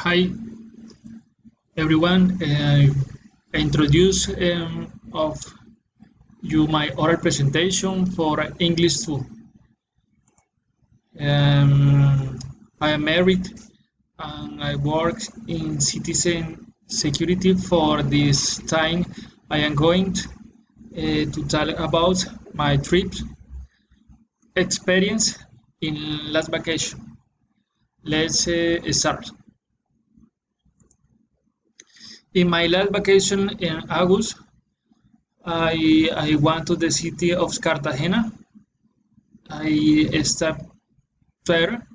Hi everyone. I introduce of you my oral presentation for English 2. I am married and I work in citizen security. For this time, I am going to tell about my trip experience in last vacation. Let's start. In my last vacation in August, I went to the city of Cartagena. I stayed there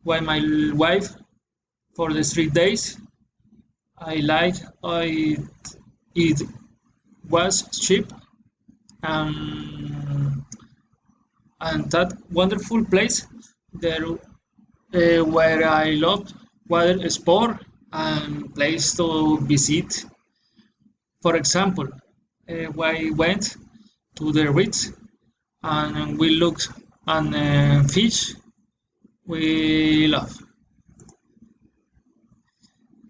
with my wife for the 3 days. I like it was cheap and that wonderful place there where I loved water sport and place to visit. For example, we went to the reeds and we looked at fish we love.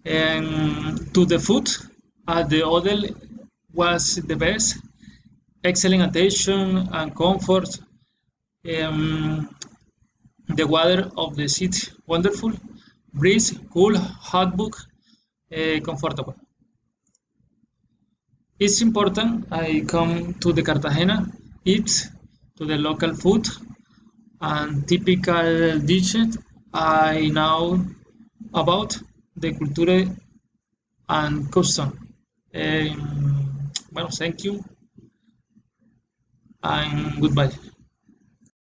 And to the food at the hotel was the best, excellent attention and comfort. Um, the water of the city wonderful, breeze cool, hot book, comfortable. It's important I come to the Cartagena, eat to the local food and typical dishes. I know about the culture and custom. Well, thank you and goodbye.